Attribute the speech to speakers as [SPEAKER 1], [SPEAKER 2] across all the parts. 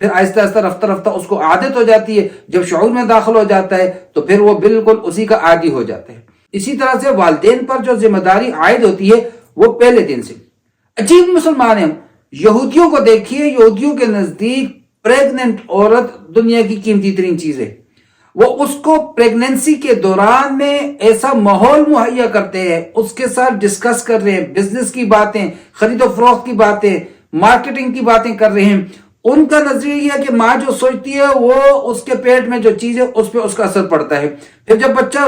[SPEAKER 1] پھر آہستہ آہستہ رفتہ رفتہ اس کو عادت ہو جاتی ہے، جب شعور میں داخل ہو جاتا ہے تو پھر وہ بالکل اسی کا عادی ہو جاتا ہے۔ اسی طرح سے والدین پر جو ذمہ داری عائد ہوتی ہے وہ پہلے دن سے۔ عجیب مسلمان ہیں، یہودیوں کو دیکھیے، یہودیوں کے نزدیک پریگننٹ عورت دنیا کی قیمتی ترین چیز ہے۔ وہ اس کو پریگننسی کے دوران میں ایسا ماحول مہیا کرتے ہیں، اس کے ساتھ ڈسکس کر رہے ہیں، بزنس کی باتیں، خرید و فروخت کی باتیں، مارکیٹنگ کی باتیں کر رہے ہیں۔ ان کا نظریہ یہ ہے کہ ماں جو سوچتی ہے وہ اس کے پیٹ میں جو چیز ہے اس پہ اس کا اثر پڑتا ہے۔ پھر جب بچہ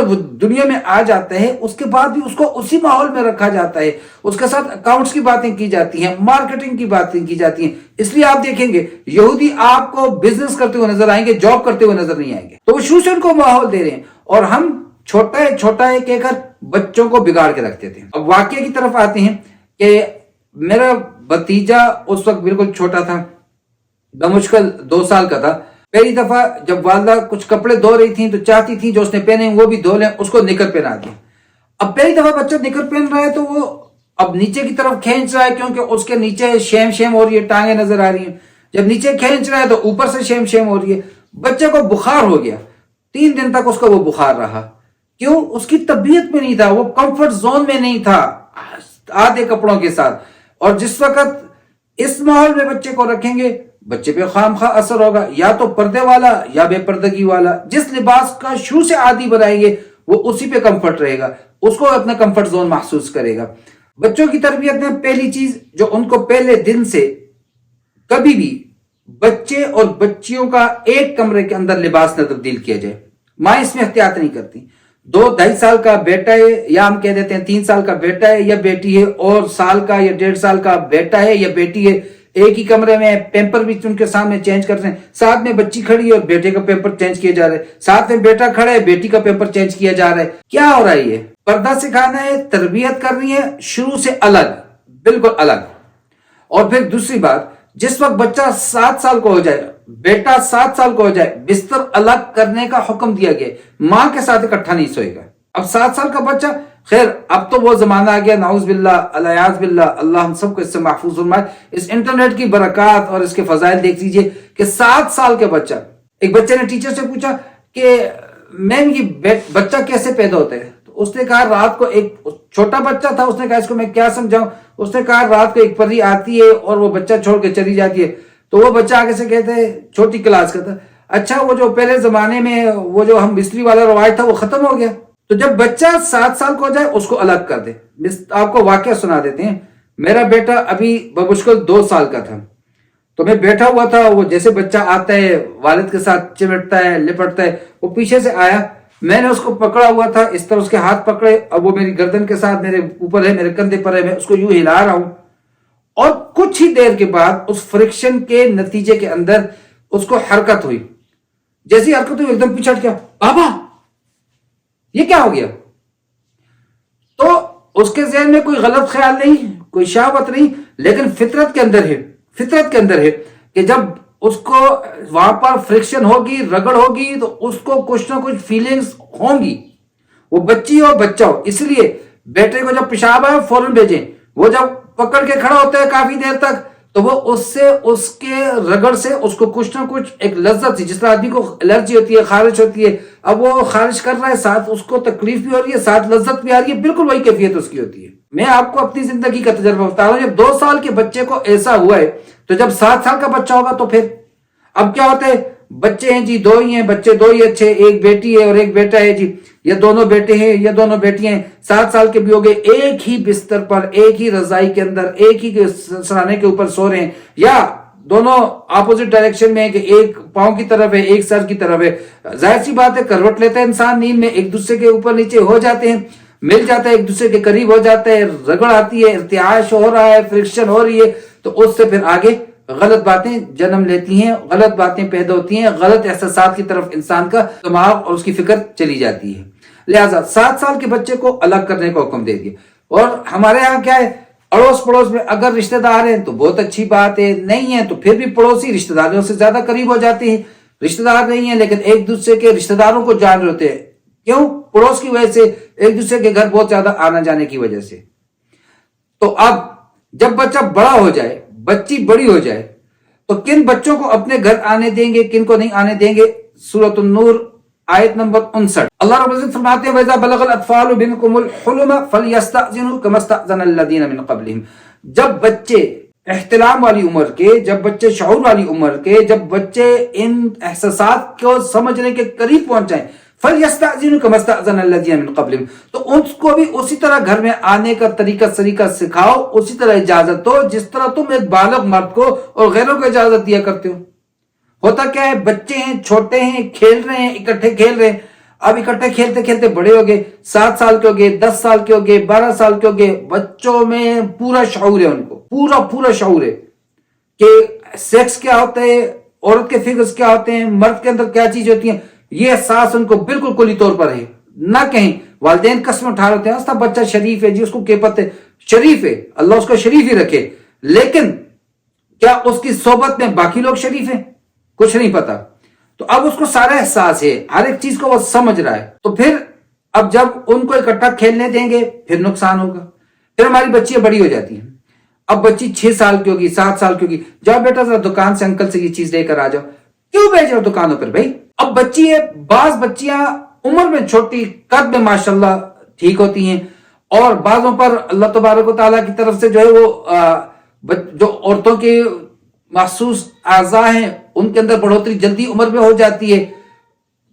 [SPEAKER 1] دنیا میں آ جاتا ہے اس کے بعد بھی اس کو اسی ماحول میں رکھا جاتا ہے، اس کے ساتھ اکاؤنٹس کی باتیں کی جاتی ہیں، مارکیٹنگ کی باتیں کی جاتی ہیں۔ اس لیے آپ دیکھیں گے یہودی آپ کو بزنس کرتے ہوئے نظر آئیں گے، جاب کرتے ہوئے نظر نہیں آئیں گے۔ تو وہ شروع سے ان کو ماحول دے رہے ہیں اور ہم چھوٹا ہے کہہ کر بچوں کو بگاڑ کے رکھتے تھے۔ اب واقعے کی طرف آتے ہیں کہ میرا بھتیجا اس وقت بالکل چھوٹا تھا، بمشکل 2 سال کا تھا۔ پہلی دفعہ جب والدہ کچھ کپڑے دھو رہی تھیں تو چاہتی تھی جو اس نے پہنے وہ بھی دھو لیں، اس کو نکر پہنا دیا۔ اب پہلی دفعہ بچہ نکر پہن رہا ہے تو وہ اب نیچے کی طرف کھینچ رہا ہے کیونکہ اس کے نیچے شیم ہو رہی ہے، ٹانگیں نظر آ رہی ہیں۔ جب نیچے کھینچ رہا ہے تو اوپر سے شیم ہو رہی ہے۔ بچے کو بخار ہو گیا، 3 دن تک اس کو وہ بخار رہا۔ کیوں؟ اس کی طبیعت میں نہیں تھا، وہ کمفرٹ زون میں نہیں تھا آدھے کپڑوں کے ساتھ۔ اور جس وقت اس ماحول میں بچے کو رکھیں گے بچے پہ خواہ اثر ہوگا، یا تو پردے والا یا بے پردگی والا۔ جس لباس کا شروع سے عادی بنائیں گے وہ اسی پہ کمفرٹ رہے گا، اس کو اپنا کمفرٹ زون محسوس کرے گا۔ بچوں کی تربیت میں پہلی چیز جو ان کو پہلے دن سے کبھی بھی بچے اور بچیوں کا ایک کمرے کے اندر لباس نہ تبدیل کیا جائے۔ ماں اس میں احتیاط نہیں کرتی۔ 2-2.5 سال کا بیٹا ہے یا ہم کہہ دیتے ہیں 3 سال کا بیٹا ہے یا بیٹی ہے، اور سال کا یا 1.5 سال کا بیٹا ہے یا بیٹی ہے، ایک ہی کمرے میں پیمپر بھی ان کے سامنے چینج کرتے ہیں۔ ساتھ میں بچی کھڑی ہے اور بیٹے کا پیمپر چینج کیا جا رہا ہے، ساتھ میں بیٹا کھڑا ہے بیٹی کا پیمپر چینج کیا جا رہا ہے۔ کیا ہو رہا ہے؟ یہ پردہ سکھانا ہے، تربیت کرنی ہے شروع سے الگ، بالکل الگ۔ اور پھر دوسری بات، جس وقت بچہ 7 سال کو ہو جائے، بیٹا 7 سال کو ہو جائے، بستر الگ کرنے کا حکم دیا گیا، ماں کے ساتھ اکٹھا نہیں سوئے گا۔ اب 7 سال کا بچہ، خیر اب تو وہ زمانہ آ گیا، نعوذ باللہ الیاذ باللہ، اللہ ہم سب کو اس سے محفوظ فرمائے۔ اس انٹرنیٹ کی برکات اور اس کے فضائل دیکھ لیجئے کہ 7 سال کے بچہ، ایک بچے نے ٹیچر سے پوچھا کہ میم یہ بچہ کیسے پیدا ہوتا ہے؟ تو اس نے کہا رات کو، ایک چھوٹا بچہ تھا، اس نے کہا اس کو میں کیا سمجھاؤں؟ اس نے کہا رات کو ایک پری آتی ہے اور وہ بچہ چھوڑ کے چلی جاتی ہے۔ تو وہ بچہ آگے سے کہتے ہیں، چھوٹی کلاس کا تھا، اچھا وہ جو پہلے زمانے میں وہ جو ہم مصری والا رواج تھا وہ ختم ہو گیا؟ تو جب بچہ 7 سال کو ہو جائے اس کو الگ کر دے۔ آپ کو واقعہ سنا دیتے ہیں۔ میرا بیٹا ابھی بمشکل 2 سال کا تھا، تو میں بیٹھا ہوا تھا، وہ جیسے بچہ آتا ہے والد کے ساتھ چمٹتا ہے، لپٹتا ہے، وہ پیچھے سے آیا، میں نے اس کو پکڑا ہوا تھا، اس طرح اس کے ہاتھ پکڑے، اب وہ میری گردن کے ساتھ میرے اوپر ہے، میرے کندھے پر ہے، میں اس کو یوں ہلا رہا ہوں، اور کچھ ہی دیر کے بعد اس فرکشن کے نتیجے کے اندر اس کو حرکت ہوئی۔ جیسی حرکت ہوئی ایک دم پیچھے ہٹ گیا، بابا یہ کیا ہو گیا؟ تو اس کے ذہن میں کوئی غلط خیال نہیں، کوئی شہوت نہیں، لیکن فطرت کے اندر ہے کہ جب اس کو وہاں پر فرکشن ہوگی، رگڑ ہوگی، تو اس کو کچھ نہ کچھ فیلنگز ہوں گی، وہ بچی ہو بچہ ہو۔ اس لیے بیٹے کو جب پیشاب آئے فوراً بھیجیں، وہ جب پکڑ کے کھڑا ہوتا ہے کافی دیر تک تو وہ اس کے رگڑ سے اس کو کچھ نہ کچھ ایک لذت سی، جس طرح آدمی کو الرجی ہوتی ہے، خارش ہوتی ہے، اب وہ خارش کر رہا ہے، ساتھ اس کو تکلیف بھی ہو رہی ہے، ساتھ لذت بھی آ رہی ہے، بالکل وہی کیفیت اس کی ہوتی ہے۔ میں آپ کو اپنی زندگی کا تجربہ بتا رہا ہوں، جب 2 سال کے بچے کو ایسا ہوا ہے تو جب 7 سال کا بچہ ہوگا تو پھر اب کیا ہوتا ہے؟ بچے ہیں جی 2 ہی ہیں، بچے 2 ہی اچھے، ایک بیٹی ہے اور ایک بیٹا ہے جی، یا دونوں بیٹے ہیں یا دونوں بیٹیاں ہیں، 7 سال کے بھی ہو گئے، ایک ہی بستر پر، ایک ہی رضائی کے اندر، ایک ہی سرانے کے اوپر سو رہے ہیں، یا دونوں اپوزٹ ڈائریکشن میں ہے کہ ایک پاؤں کی طرف ہے ایک سر کی طرف ہے۔ ظاہر سی بات ہے کروٹ لیتا ہے انسان نیند میں، ایک دوسرے کے اوپر نیچے ہو جاتے ہیں، مل جاتا ہے، ایک دوسرے کے قریب ہو جاتا ہے، رگڑ آتی ہے، ارتعاش ہو رہا ہے، فرکشن ہو رہی ہے، تو اس سے پھر آگے غلط باتیں جنم لیتی ہیں، غلط باتیں پیدا ہوتی ہیں، غلط احساسات کی طرف انسان کا دماغ اور اس کی فکر چلی جاتی ہے۔ لہٰذا 7 سال کے بچے کو الگ کرنے کا حکم دے دیا۔ اور ہمارے ہاں کیا ہے، اڑوس پڑوس میں اگر رشتہ دار ہیں تو بہت اچھی بات ہے، نہیں ہے تو پھر بھی پڑوسی رشتہ داروں سے زیادہ قریب ہو جاتے ہیں، رشتہ دار نہیں ہیں لیکن ایک دوسرے کے رشتہ داروں کو جان رہے ہوتے ہیں، کیوں؟ پڑوس کی وجہ سے، ایک دوسرے کے گھر بہت زیادہ آنا جانے کی وجہ سے۔ تو اب جب بچہ بڑا ہو جائے، بچی بڑی ہو جائے، تو کن بچوں کو اپنے گھر آنے دیں گے، کن کو نہیں آنے دیں گے؟ سورۃ النور آیت نمبر 59 اللہ رب العزت فرماتے ہیں وَإِذَا بَلَغَ الْأَطْفَالُ مِنْكُمُ الْحُلُمَ فَلْيَسْتَأْذِنُوا كَمَا اسْتَأْذَنَ الَّذِينَ مِنْ قَبْلِهِمْ۔ جب بچے احتلام والی عمر کے، جب بچے شعور والی عمر کے، جب بچے ان احساسات کو سمجھنے کے قریب پہنچ جائیں، فَلْيَسْتَأْذِنُوا كَمَا اسْتَأْذَنَ الَّذِينَ مِنْ قَبْلِهِمْ، تو ان کو بھی اسی طرح گھر میں آنے کا طریقہ سریقہ سکھاؤ، اسی طرح اجازت دو جس طرح تم ایک بالغ مرد کو اور غیروں کو اجازت دیا کرتے ہو۔ ہوتا کیا ہے، بچے ہیں، چھوٹے ہیں، کھیل رہے ہیں، اکٹھے کھیل رہے ہیں، اب اکٹھے کھیلتے کھیلتے بڑے ہو گئے، 7 سال کے ہو گئے، 10 سال کے ہو گئے، 12 سال کے ہو گئے، بچوں میں پورا شعور ہے، ان کو پورا شعور ہے کہ سیکس کیا ہوتا ہے، عورت کے فگرز کیا ہوتے ہیں، مرد کے اندر کیا چیز ہوتی ہیں، یہ احساس ان کو بالکل کلی طور پر ہے۔ نہ کہیں والدین قسم اٹھا رہے ہیں بچہ شریف ہے جی، اس کو کیا پتہ ہے، شریف ہے، اللہ اس کو شریف ہی رکھے، لیکن کیا اس کی صحبت میں باقی لوگ شریف ہیں؟ کچھ نہیں پتا۔ تو اب اس کو سارا احساس ہے، ہر ایک چیز کو وہ سمجھ رہا ہے، تو پھر اب جب ان کو اکٹھا کھیلنے دیں گے پھر نقصان ہوگا۔ پھر ہماری بچیاں بڑی ہو جاتی ہیں، اب بچی 6 سال کی ہوگی، 7 سال کی ہوگی، جاؤ بیٹا ذرا دکان سے انکل سے یہ چیز لے کر آ جاؤ۔ کیوں بھیج رہے ہو دکانوں پر بھائی؟ اب بچی ہے، بعض بچیاں عمر میں چھوٹی، قد میں ماشاءاللہ ٹھیک ہوتی ہیں، اور بعضوں پر اللہ تبارک و تعالیٰ کی طرف سے جو ہے وہ جو عورتوں کے محسوس اعضاء ہیں ان کے اندر بڑھوتری جلدی عمر میں ہو جاتی ہے۔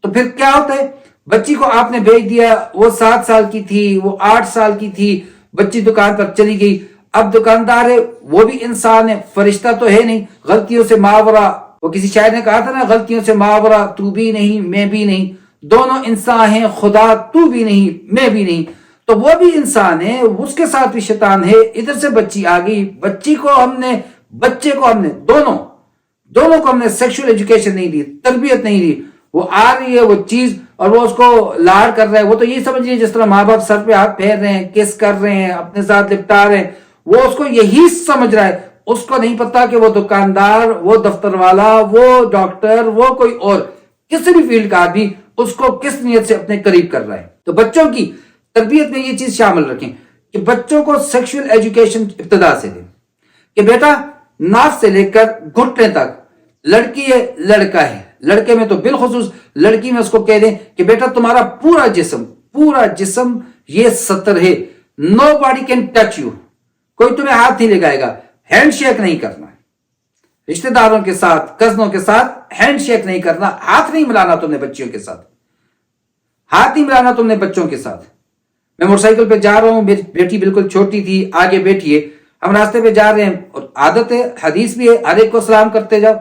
[SPEAKER 1] تو پھر کیا ہوتا ہے، بچی کو آپ نے بھیج دیا، وہ 7 سال کی تھی، وہ 8 سال کی تھی، بچی دکان پر چلی گئی۔ اب دکاندار ہے وہ بھی انسان ہے، فرشتہ تو ہے نہیں، غلطیوں سے ماورا، وہ کسی شاعر نے کہا تھا نا، غلطیوں سے ماورا تو بھی نہیں میں بھی نہیں، دونوں انسان ہیں خدا تو بھی نہیں میں بھی نہیں۔ تو وہ بھی انسان ہے، اس کے ساتھ بھی شیطان ہے۔ ادھر سے بچی آ گئی، بچے کو ہم نے دونوں کو ہم نے سیکشل ایجوکیشن نہیں دی، تربیت نہیں دی۔ وہ آ رہی ہے وہ چیز اور وہ اس کو لاڑ کر رہا ہے، وہ تو یہی سمجھ رہی ہے جس طرح ماں باپ سر پہ ہاتھ پھیر رہے ہیں، کس کر رہے ہیں، اپنے ساتھ لپٹا رہے ہیں، وہ اس کو یہی سمجھ رہا ہے۔ اس کو نہیں پتا کہ وہ دکاندار، وہ دفتر والا، وہ ڈاکٹر، وہ کوئی اور کسی بھی فیلڈ کا آدمی اس کو کس نیت سے اپنے قریب کر رہا ہے۔ تو بچوں کی تربیت میں یہ چیز شامل رکھیں کہ بچوں کو سیکشل ایجوکیشن ابتدا سے دیں کہ بیٹا ناف سے لے کر گھٹنے تک، لڑکی ہے لڑکا ہے، لڑکے میں تو بالخصوص لڑکی میں اس کو کہہ دیں کہ بیٹا تمہارا پورا جسم یہ سطر ہے، نو باڈی کین ٹچ یو، کوئی تمہیں ہاتھ نہیں لگائے گا، ہینڈ شیک نہیں کرنا، رشتہ داروں کے ساتھ، کزنوں کے ساتھ ہینڈ شیک نہیں کرنا، ہاتھ نہیں ملانا تم نے بچیوں کے ساتھ، ہاتھ نہیں ملانا تم نے بچوں کے ساتھ۔ میں موٹر سائیکل پہ جا رہا ہوں، میری بیٹی بالکل چھوٹی تھی، آگے بیٹھی ہے، ہم راستے پہ جا رہے ہیں، اور عادت ہے، حدیث بھی ہے، ہر ایک کو سلام کرتے جاؤ،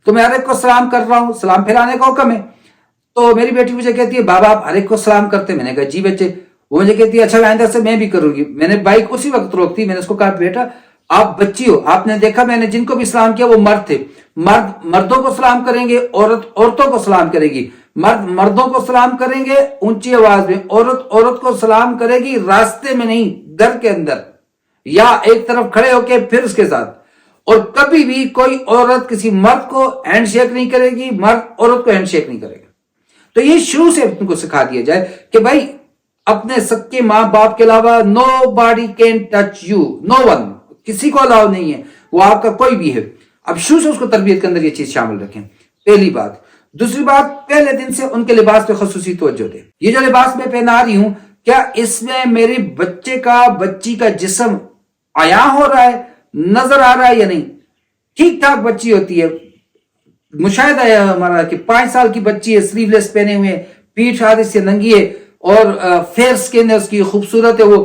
[SPEAKER 1] تو میں ہر ایک کو سلام کر رہا ہوں، سلام پھیلانے کا حکم ہے۔ تو میری بیٹی مجھے کہتی ہے بابا آپ ہر ایک کو سلام کرتے، میں نے کہا جی بچے، وہ مجھے کہتی ہے اچھا آئندہ سے میں بھی کروں گی۔ میں نے بائک اسی وقت روک دی، میں نے اس کو کہا بیٹا آپ بچی ہو، آپ نے دیکھا میں نے جن کو بھی سلام کیا وہ مرد تھے، مرد مردوں کو سلام کریں گے، عورت عورتوں کو سلام کرے گی، مرد مردوں کو سلام کریں گے اونچی آواز میں، عورت عورت کو سلام کرے گی راستے میں نہیں، گھر کے اندر، یا ایک طرف کھڑے ہو کے پھر اس کے ساتھ۔ اور کبھی بھی کوئی عورت کسی مرد کو ہینڈ شیک نہیں کرے گی، مرد عورت کو ہینڈ شیک نہیں کرے گا۔ تو یہ شروع سے ان کو سکھا دیا جائے کہ بھائی اپنے سکے ماں باپ کے علاوہ nobody can touch you, no one, کسی کو الاؤ نہیں ہے، وہ آپ کا کوئی بھی ہے۔ اب شروع سے اس کو تربیت کے اندر یہ چیز شامل رکھیں، پہلی بات۔ دوسری بات، پہلے دن سے ان کے لباس پہ خصوصی توجہ دیں۔ یہ جو لباس میں پہنا رہی ہوں، کیا اس میں میرے بچی کا جسم عیاں ہو رہا ہے، نظر آ رہا ہے یا نہیں؟ ٹھیک ٹھاک بچی ہوتی ہے، مشاہدہ ہے ہمارا کہ 5 سال کی بچی ہے، سلیو لیس پہنے ہوئے، پیٹھ آدھے سے ننگی ہے، اور فیئر سکن ہے، اس کی خوبصورت ہے، وہ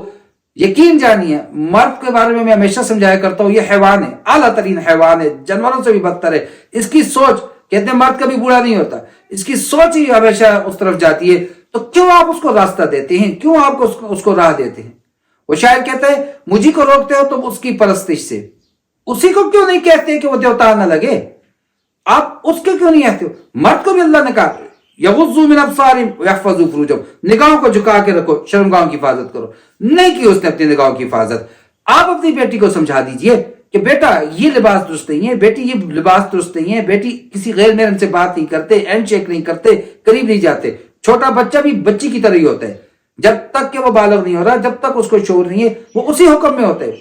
[SPEAKER 1] یقین جانیے مرد کے بارے میں ہمیشہ سمجھایا کرتا ہوں، یہ حیوان ہے، اعلیٰ ترین حیوان ہے، جانوروں سے بھی بدتر ہے۔ اس کی سوچ، کہتے ہیں مرد کبھی بوڑھا نہیں ہوتا، اس کی سوچ ہی ہمیشہ اس طرف جاتی ہے۔ تو کیوں آپ اس کو راستہ دیتے ہیں، کیوں آپ اس کو راہ دیتے ہیں؟ وہ شاعر کہتا ہے مجھے کو روکتے ہو تم اس کی پرستش سے، اسی کو کیوں نہیں کہتے کہ وہ دیوتا نہ لگے؟ آپ اس کے کیوں نہیں کہتے ہو؟ مرد کو بھی اللہ نے کہا یغضوا من ابصارہم ویحفظوا فروجہم، نگاہوں کو جھکا کے رکھو، شرمگاہوں کی حفاظت کرو۔ نہیں کی اس نے اپنی نگاہوں کی حفاظت۔ آپ اپنی بیٹی کو سمجھا دیجئے کہ بیٹا یہ لباس درست نہیں ہے، بیٹی یہ لباس درست نہیں ہے، بیٹی کسی غیر محرم سے بات نہیں کرتے، ہینڈ شیک نہیں کرتے، قریب نہیں جاتے۔ چھوٹا بچہ بھی بچی کی طرح ہی ہوتا ہے، جب تک کہ وہ بالغ نہیں ہو رہا، جب تک اس کو شعور نہیں ہے، وہ اسی حکم میں ہوتا ہے۔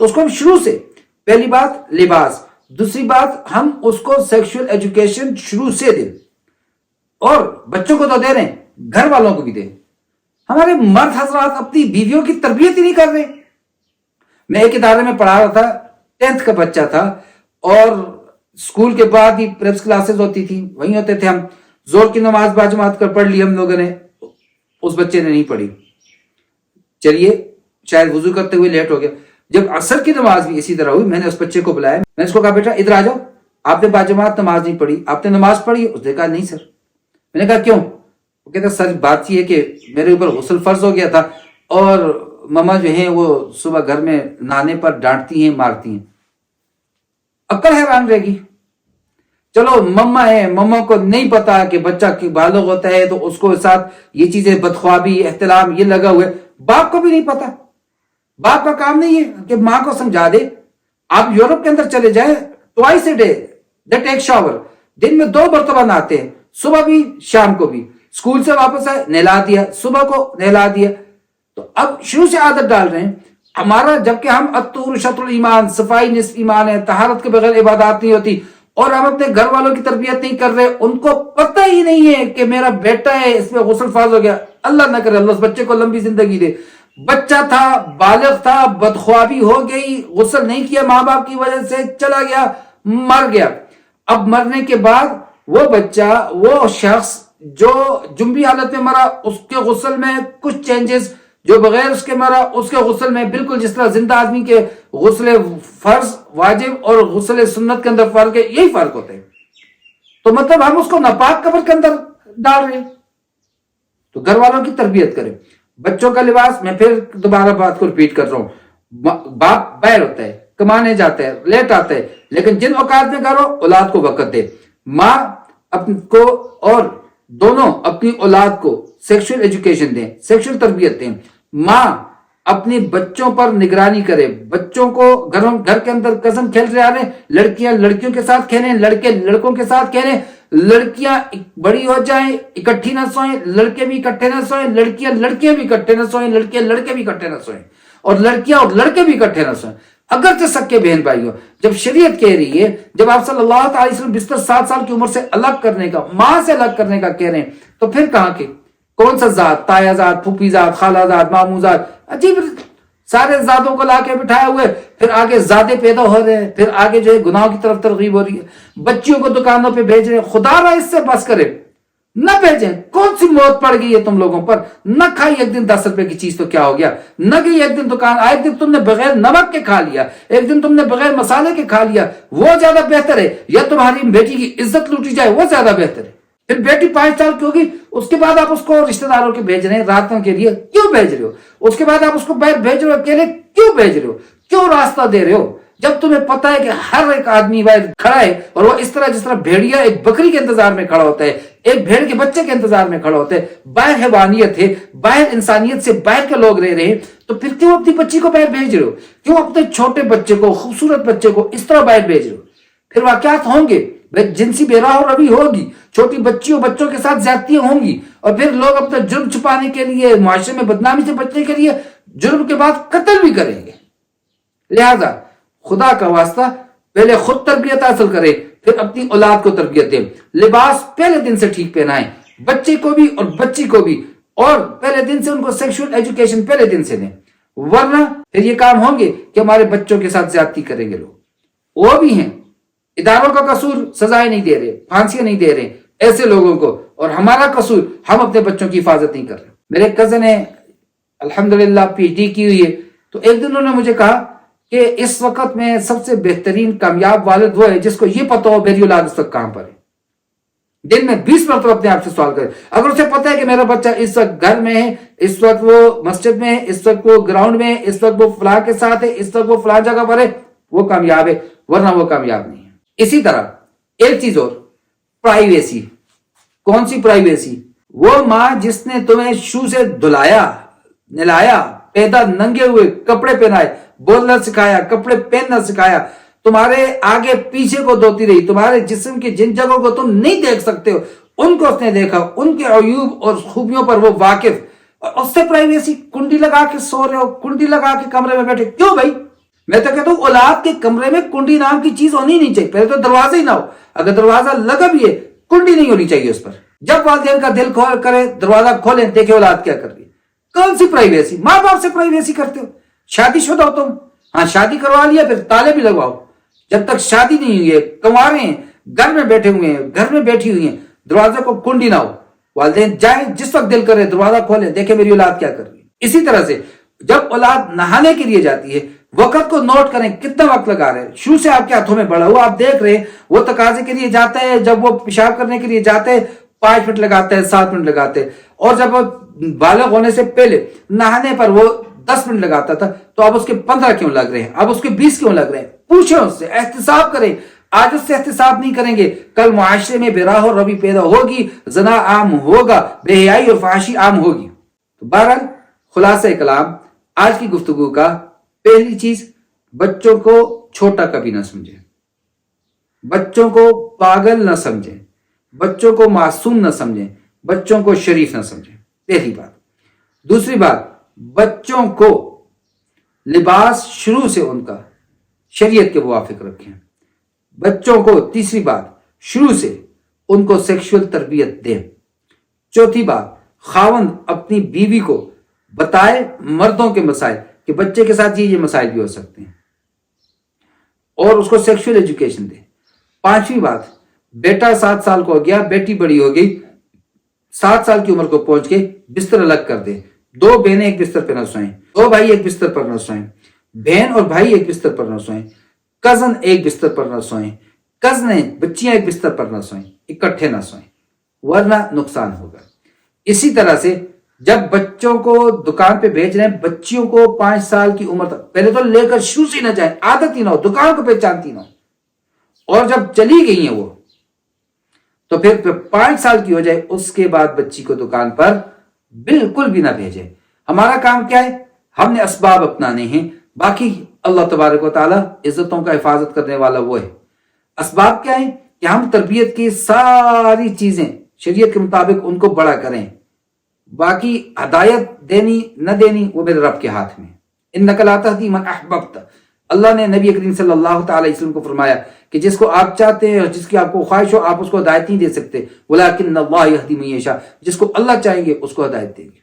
[SPEAKER 1] تو اس کو ہم شروع سے، پہلی بات لباس، دوسری بات ہم اس کو سیکشل ایجوکیشن شروع سے دیں، اور بچوں کو تو دے رہے ہیں، گھر والوں کو بھی دیں۔ ہمارے مرد حضرات اپنی بیویوں کی تربیت ہی نہیں کر رہے۔ میں ایک ادارے میں پڑھا رہا تھا، 10th کا بچہ تھا، اور اسکول کے بعد ہی پریپس کلاسز ہوتی تھی، وہیں ہوتے تھے ہم۔ زور کی نماز باجماعت کر پڑھ لی ہم لوگوں نے، اس بچے نے نہیں پڑھی۔ چلیے شاید وضو کرتے ہوئے لیٹ ہو گیا، جب عصر کی نماز بھی اسی طرح ہوئی، میں نے اس بچے کو بلایا، میں نے اس کو کہا بیٹا ادھر آ جاؤ، آپ نے باجماعت نماز نہیں پڑھی، آپ نے نماز پڑھی؟ اس نے کہا نہیں سر۔ میں نے کہا کیوں؟ وہ کہتا سر بات یہ ہے کہ میرے اوپر غسل فرض ہو گیا تھا، اور ماما جو ہیں وہ صبح گھر میں نہانے پر ڈانٹتی ہیں، مارتی ہیں۔ عقل حیران رہے گی۔ چلو مما ہے، مما کو نہیں پتا کہ بچہ کی بالغ ہوتا ہے تو اس کو ساتھ یہ چیزیں بدخوابی احتلام یہ لگا ہوئے، باپ کو بھی نہیں پتا۔ باپ کا کام نہیں ہے کہ ماں کو سمجھا دے۔ آپ یورپ کے اندر چلے جائیں، twice a day they take shower, دن میں 2 مرتبہ نہاتے ہیں، صبح بھی شام کو بھی۔ اسکول سے واپس آئے نہلا دیا، صبح کو نہلا دیا۔ تو اب شروع سے عادت ڈال رہے ہیں ہمارا، جبکہ ہم الطہور شطر الایمان، صفائی نصف ایمان ہے، طہارت کے بغیر عبادات نہیں ہوتی، اور ہم اپنے گھر والوں کی تربیت نہیں کر رہے۔ ان کو پتہ ہی نہیں ہے کہ میرا بیٹا ہے، اس میں غسل فرض ہو گیا۔ اللہ نہ کرے اللہ اس بچے کو لمبی زندگی دے۔ بچہ تھا، بالغ تھا، بدخوابی ہو گئی، غسل نہیں کیا ماں باپ کی وجہ سے، چلا گیا، مر گیا۔ اب مرنے کے بعد وہ بچہ، وہ شخص جو جنبی حالت میں مرا، اس کے غسل میں کچھ چینجز، جو بغیر اس کے مرا اس کے غسل میں بالکل جس طرح زندہ آدمی کے غسل فرض واجب اور غسل سنت کے اندر فرق ہے، یہی فرق ہوتا ہے۔ تو مطلب ہم اس کو ناپاک قبر کے اندر ڈال رہے ہیں۔ تو گھر والوں کی تربیت کریں۔ بچوں کا لباس، میں پھر دوبارہ بات کو ریپیٹ کر رہا ہوں، باپ باہر ہوتا ہے، کمانے جاتا ہے، لیٹ آتا ہے، لیکن جن اوقات میں کرو اولاد کو وقت دے۔ ماں اپن کو اور دونوں اپنی اولاد کو سیکشل ایجوکیشن دیں، سیکشل تربیت دیں۔ ماں اپنی بچوں پر نگرانی کرے، بچوں کو گھر کے اندر کزن کھیل رہے آ رہے ہیں، لڑکیاں لڑکیوں کے ساتھ کھیلیں، لڑکے لڑکوں کے ساتھ کھیلیں، لڑکیاں بڑی ہو جائیں اکٹھی نہ سوئیں، لڑکے بھی اکٹھے نہ سوئیں، لڑکیاں لڑکے بھی اکٹھے نہ سوئیں، لڑکے لڑکے بھی اکٹھے نہ سوئیں، اور لڑکیاں اور لڑکے بھی اکٹھے نہ سوئیں، اگرچہ سکے بہن بھائی ہو۔ جب شریعت کہہ رہی ہے، جب آپ صلی اللہ علیہ وسلم بستر 7 سال کی عمر سے الگ کرنے کا، ماں سے الگ کرنے کا کہہ رہے ہیں، تو پھر کہاں کے کون سا ذات، تایا ذات، پھوپھی ذات، خالہ ذات، ماموں ذات، عجیب سارے ذاتوں کو لا کے بٹھائے ہوئے، پھر آگے زادے پیدا ہو رہے ہیں، پھر آگے جو ہے گناہوں کی طرف ترغیب ہو رہی ہے، بچیوں کو دکانوں پہ بھیج رہے ہیں۔ خدا را اس سے بس کرے، نہ بھیجیں۔ کون سی موت پڑ گئی ہے تم لوگوں پر؟ نہ کھائی ایک دن 10 روپے کی چیز تو کیا ہو گیا، نہ گئی ایک دن دکان، ایک دن تم نے بغیر نمک کے کھا لیا، ایک دن تم نے بغیر مسالے کے کھا لیا، وہ زیادہ بہتر ہے، یا تمہاری بیٹی کی عزت لوٹی جائے وہ زیادہ بہتر ہے۔ پھر بیٹی 5 سال کی ہوگی، اس کے بعد آپ اس کو رشتہ داروں کے بھیج رہے ہیں، راتوں کے لیے کیوں بھیج رہے ہو؟ اس کے بعد آپ اس کو باہر بھیج رہے ہو اکیلے، کیوں بھیج رہے ہو؟ کیوں راستہ دے رہے ہو؟ جب تمہیں پتا ہے کہ ہر ایک آدمی باہر کھڑا ہے، اور وہ اس طرح جس طرح بھیڑیا ایک بکری کے انتظار میں کھڑا ہوتا ہے، ایک بھیڑ کے بچے کے انتظار میں کھڑا ہوتا ہے، باہر حیوانیت ہے، باہر انسانیت سے باہر کے لوگ رہ رہے ہیں، تو پھر کیوں اپنی بچی کو باہر بھیج رہے ہو؟ کیوں اپنے چھوٹے بچے کو، خوبصورت بچے کو اس طرح باہر بھیج رہے ہو؟ پھر واقعات ہوں گے، جنسی بے راہ روی ہوگی، چھوٹی بچیوں بچوں کے ساتھ زیادتیاں ہوں گی، اور پھر لوگ اپنا جرم چھپانے کے لیے، معاشرے میں بدنامی سے بچنے کے لیے جرم کے بعد قتل بھی کریں گے۔ لہذا خدا کا واسطہ پہلے خود تربیت حاصل کرے، پھر اپنی اولاد کو تربیت دے۔ لباس پہلے دن سے ٹھیک پہنائیں، بچے کو بھی اور بچی کو بھی، اور پہلے دن سے ان کو سیکشل ایجوکیشن پہلے دن سے دیں، ورنہ پھر یہ کام ہوں گے کہ ہمارے بچوں کے ساتھ زیادتی کریں گے لوگ۔ وہ بھی ہیں، اداروں کا قصور، سزائیں نہیں دے رہے، پھانسیاں نہیں دے رہے ایسے لوگوں کو، اور ہمارا قصور ہم اپنے بچوں کی حفاظت نہیں کر رہے۔ میرے کزن ہے الحمدللہ PhD کی ہوئی ہے، تو ایک دن انہوں نے مجھے کہا کہ اس وقت میں سب سے بہترین کامیاب والد وہ ہے جس کو یہ پتہ ہو میری اولاد اس وقت کہاں پر ہے۔ دن میں 20 مرتبہ اپنے آپ سے سوال کرے، اگر اسے پتہ ہے کہ میرا بچہ اس وقت گھر میں ہے، اس وقت وہ مسجد میں ہے، اس وقت وہ گراؤنڈ میں ہے، اس وقت وہ فلاں کے ساتھ ہے، اس وقت وہ فلاں جگہ پر ہے، وہ کامیاب ہے، ورنہ وہ کامیاب نہیں ہے۔ اسی طرح ایک چیز اور، پرائیویسی۔ کون سی پرائیویسی؟ وہ ماں جس نے تمہیں شو سے دھلایا، نلایا، پیدا ننگے ہوئے کپڑے پہنائے، بولنا سکھایا، کپڑے پہننا سکھایا، تمہارے آگے پیچھے کو دھوتی رہی، تمہارے جسم کی جن جگہوں کو تم نہیں دیکھ سکتے ہو ان کو اس نے دیکھا، ان کے عیوب اور خوبیوں پر وہ واقف، اور اس سے پرائیویسی۔ کنڈی لگا کے سو رہے ہو، کنڈی لگا کے کمرے میں بیٹھے، کیوں بھائی؟ میں تو کہتا ہوں اولاد کے کمرے میں کنڈی نام کی چیز ہونی نہیں چاہیے. پہلے تو دروازہ ہی نہ ہو, اگر دروازہ لگا بھی ہے کنڈی نہیں ہونی چاہیے اس پر. جب والدین کا دل کھول کرے دروازہ کھولیں, دیکھیں اولاد کیا کر رہی ہے. کون سی پرائیویسی؟ ماں باپ سے پرائیویسی کرتے ہو. شادی شدہ ہو تم, ہاں شادی کروا لیا پھر تالے بھی لگواؤ. جب تک شادی نہیں ہوئی ہے, کنوارے ہیں, گھر میں بیٹھے ہوئے ہیں, گھر میں بیٹھی ہوئی ہیں, دروازے کو کنڈی نہ ہو. والدین جائیں جس وقت دل کرے دروازہ کھولیں, دیکھیں میری اولاد کیا کر رہی ہے. اسی طرح سے جب اولاد نہانے کے لیے جاتی ہے وقت کو نوٹ کریں, کتنا وقت لگا رہے ہیں. شروع سے آپ کے ہاتھوں میں بڑا ہوا, آپ دیکھ رہے ہیں وہ تقاضے کے لیے جاتا ہے, جب وہ پیشاب کرنے کے لیے جاتے ہیں 5 منٹ لگاتے ہیں, 7 منٹ لگاتے ہیں, اور جب وہ بالغ ہونے سے پہلے نہانے پر وہ 10 منٹ لگاتا تھا, تو اب اس کے 15 کیوں لگ رہے ہیں, اب اس کے 20 کیوں لگ رہے ہیں. پوچھیں اس سے, احتساب کریں. آج اس سے احتساب نہیں کریں گے, کل معاشرے میں بے راہ و روی پیدا ہوگی, زنا عام ہوگا, بے حیائی اور فحاشی عام ہوگی. تو بہرحال خلاصہ کلام آج کی گفتگو کا, پہلی چیز بچوں کو چھوٹا کبھی نہ سمجھیں, بچوں کو پاگل نہ سمجھیں, بچوں کو معصوم نہ سمجھیں, بچوں کو شریف نہ سمجھیں. پہلی بات. دوسری بات, بچوں کو لباس شروع سے ان کا شریعت کے موافق رکھیں. بچوں کو, تیسری بات, شروع سے ان کو سیکشول تربیت دیں. چوتھی بات, خاوند اپنی بیوی کو بتائے مردوں کے مسائل کہ بچے کے ساتھ یہ مسائل بھی ہو سکتے ہیں, اور اس کو سیکشول ایجوکیشن دیں. پانچویں بات, بیٹا 7 سال کو ہو گیا, بیٹی بڑی ہو گئی, 7 سال کی عمر کو پہنچ کے بستر الگ کر دیں. 2 بہنیں ایک بستر پہ نہ سوئیں, 2 بھائی ایک بستر پر نہ سوئیں, بہن اور بھائی ایک بستر پر نہ سوئیں, کزن ایک بستر پر نہ سوئیں, کزنیں بچیاں ایک بستر پر نہ سوئیں, اکٹھے نہ سوئیں, ورنہ نقصان ہوگا. اسی طرح سے جب بچوں کو دکان پہ بھیج رہے ہیں, بچیوں کو 5 سال کی عمر تک پہلے تو لے کر شروع سے نہ جائیں, عادت ہی نہ ہو, دکان کو پہچانتی نہ ہو, اور جب چلی گئی ہیں وہ تو پھر 5 سال کی ہو جائے اس کے بعد بچی کو دکان پر بالکل بھی نہ بھیجیں. ہمارا کام کیا ہے, ہم نے اسباب اپنانے ہیں, باقی اللہ تبارک و تعالی عزتوں کا حفاظت کرنے والا وہ ہے. اسباب کیا ہے کہ ہم تربیت کی ساری چیزیں شریعت کے مطابق ان کو بڑا کریں, باقی ہدایت دینی نہ دینی وہ میرے رب کے ہاتھ میں. انک لا تہدی من احببت, اللہ نے نبی کریم صلی اللہ تعالی علیہ وسلم کو فرمایا کہ جس کو آپ چاہتے ہیں اور جس کی آپ کو خواہش ہو آپ اس کو ہدایت نہیں دے سکتے, ولکن اللہ یہدی من یشاء, جس کو اللہ چاہیں گے اس کو ہدایت دیں گے.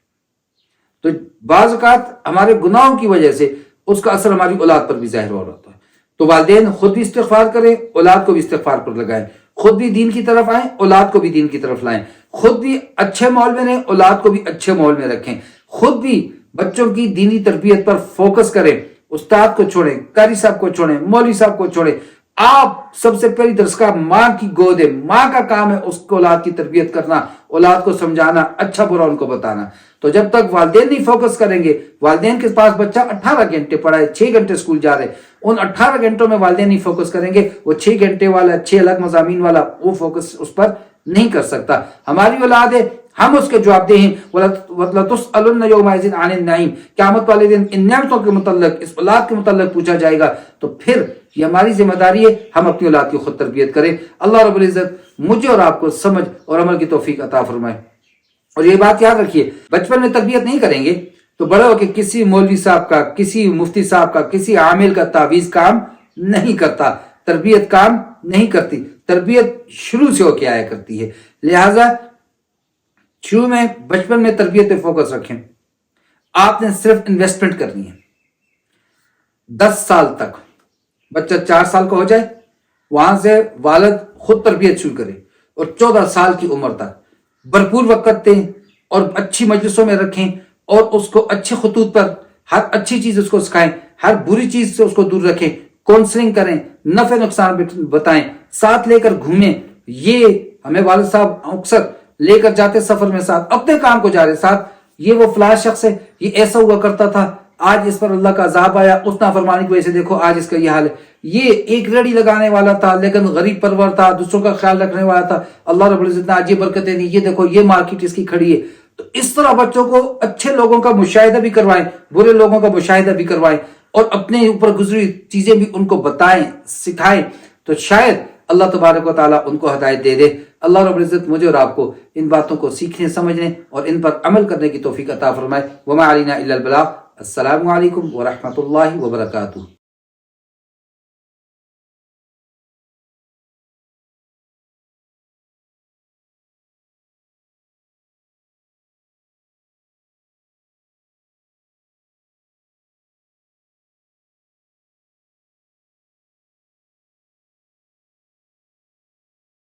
[SPEAKER 1] تو بعض اوقات ہمارے گناہوں کی وجہ سے اس کا اثر ہماری اولاد پر بھی ظاہر ہو رہا ہے. تو والدین خود بھی استغفار کریں, اولاد کو بھی استغفار پر لگائیں, خود بھی دین کی طرف آئیں, اولاد کو بھی دین کی طرف لائیں, خود بھی اچھے ماحول میں رہیں, اولاد کو بھی اچھے ماحول میں رکھیں, خود بھی بچوں کی دینی تربیت پر فوکس کریں. استاد کو چھوڑیں, قاری صاحب کو چھوڑیں, مولوی صاحب کو چھوڑیں. آپ سب سے پہلی درسگاہ ماں کی گود ہے, ماں کا کام ہے اس کو اولاد کی تربیت کرنا, اولاد کو سمجھانا, اچھا برا ان کو بتانا. تو جب تک والدین نہیں فوکس کریں گے, والدین کے پاس بچہ 18 گھنٹے پڑھا ہے, 6 گھنٹے اسکول جا رہے, ان 18 گھنٹوں میں والدین نہیں فوکس کریں گے, وہ 6 گھنٹے والا 6 الگ مضامین والا وہ فوکس اس پر نہیں کر سکتا. ہماری اولاد ہے, ہم اس کے جواب دیں. وَلَتُسْأَلُنَّ يَوْمَئِذٍ عَنِ النَّعِيمِ, قیامت والے دن ان نعمتوں کے متعلق, اس اولاد کے متعلق پوچھا جائے گا. تو پھر یہ ہماری ذمہ داری ہے ہم اپنی اولاد کی خود تربیت کریں. اللہ رب العزت مجھے اور آپ کو سمجھ اور عمل کی توفیق عطا فرمائے. اور یہ بات یاد رکھیے, بچپن میں تربیت نہیں کریں گے تو بڑے ہو کے کسی مولوی صاحب کا, کسی مفتی صاحب کا, کسی عامل کا تعویذ کام نہیں کرتا, تربیت کام نہیں کرتی. تربیت شروع سے ہو کے آیا کرتی ہے. لہذا شروع میں بچپن میں تربیت پہ فوکس رکھیں. آپ نے صرف انویسٹمنٹ کرنی ہے. 10 سال تک بچہ 4 سال کا ہو جائے, وہاں سے والد خود تربیت شروع کرے, اور 14 سال کی عمر تک بھرپور وقت دیں اور اچھی مجلسوں میں رکھیں, اور اس کو اچھے خطوط پر ہر اچھی چیز اس کو سکھائیں, ہر بری چیز سے اس کو دور رکھیں, کونسلنگ کریں, نفع نقصان بتائیں, ساتھ لے کر گھومیں. یہ ہمیں والد صاحب اکثر لے کر جاتے سفر میں, ساتھ اپنے کام کو جا رہے ساتھ, یہ وہ فلاں شخص ہے, یہ ایسا ہوا کرتا تھا, آج اس پر اللہ کا عذاب آیا, اس نافرمانی کی وجہ سے دیکھو آج اس کا یہ حال ہے. یہ ایک ریڑھی لگانے والا تھا لیکن غریب پرور تھا, دوسروں کا خیال رکھنے والا تھا, اللہ رب العزت نے آج یہ برکتیں دی, یہ دیکھو یہ مارکیٹ اس کی کھڑی ہے. تو اس طرح بچوں کو اچھے لوگوں کا مشاہدہ بھی کروائیں, برے لوگوں کا مشاہدہ بھی کروائیں, اور اپنے اوپر گزری چیزیں بھی ان کو بتائیں, سکھائیں. تو شاید اللہ تبارک و تعالیٰ ان کو ہدایت دے دے. اللہ رب العزت مجھے اور آپ کو ان باتوں کو سیکھنے, سمجھنے اور ان پر عمل کرنے کی توفیق عطا فرمائے. وما علینا الا البلاغ. السلام علیکم ورحمۃ اللہ وبرکاتہ.